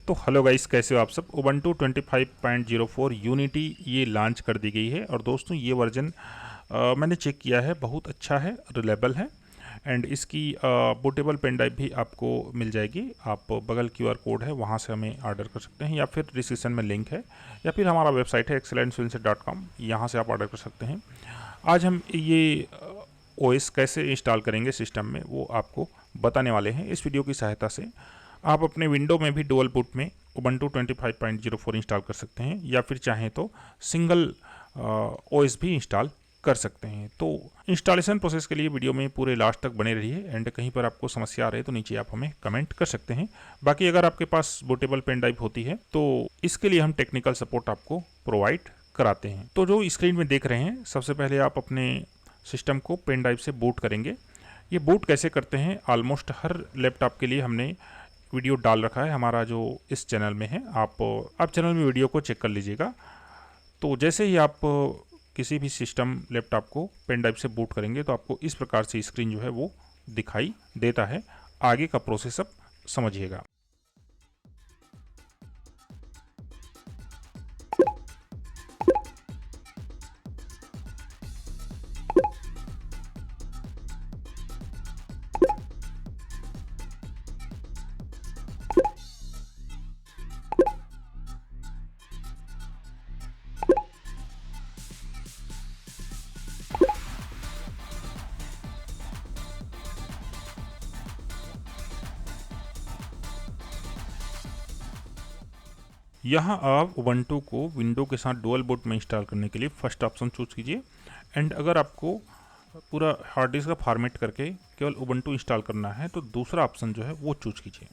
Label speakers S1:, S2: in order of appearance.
S1: तो hello guys, कैसे हो आप सब। उबंटू 25.04 यूनिटी ये लॉन्च कर दी गई है और दोस्तों ये वर्जन मैंने चेक किया है, बहुत अच्छा है, रिलायबल है। एंड इसकी बूटेबल पेन ड्राइव भी आपको मिल जाएगी। आप बगल क्यूआर कोड है वहाँ से हमें ऑर्डर कर सकते हैं, या फिर डिस्क्रिप्शन में लिंक है, या फिर हमारा वेबसाइट है excellencefields.com, यहाँ से आप ऑर्डर कर सकते हैं। आज हम ये ओएस कैसे इंस्टॉल करेंगे सिस्टम में, वो आपको बताने वाले हैं इस वीडियो की सहायता से। आप अपने विंडो में भी डुअल बूट में उबंटू 25.04 इंस्टॉल कर सकते हैं, या फिर चाहें तो सिंगल ओएस भी इंस्टॉल कर सकते हैं। तो इंस्टॉलेशन प्रोसेस के लिए वीडियो में पूरे लास्ट तक बने रहिए। एंड कहीं पर आपको समस्या आ रही है तो नीचे आप हमें कमेंट कर सकते हैं। बाकी अगर आपके पास बूटेबल पेन ड्राइव होती है तो इसके लिए हम टेक्निकल सपोर्ट आपको प्रोवाइड कराते हैं। तो जो स्क्रीन में देख रहे हैं, सबसे पहले आप अपने सिस्टम को पेन ड्राइव से बूट करेंगे। ये बूट कैसे करते हैं, ऑलमोस्ट हर लैपटॉप के लिए हमने वीडियो डाल रखा है हमारा, जो इस चैनल में है। आप चैनल में वीडियो को चेक कर लीजिएगा। तो जैसे ही आप किसी भी सिस्टम लैपटॉप को पेन ड्राइव से बूट करेंगे तो आपको इस प्रकार से स्क्रीन जो है वो दिखाई देता है। आगे का प्रोसेस अब समझिएगा। यहाँ आप उबंटू को विंडो के साथ डुअल बूट में इंस्टॉल करने के लिए फर्स्ट ऑप्शन चूज कीजिए। एंड अगर आपको पूरा हार्ड डिस्क का फॉर्मेट करके केवल उबंटू इंस्टॉल करना है तो दूसरा ऑप्शन जो है वो चूज कीजिए।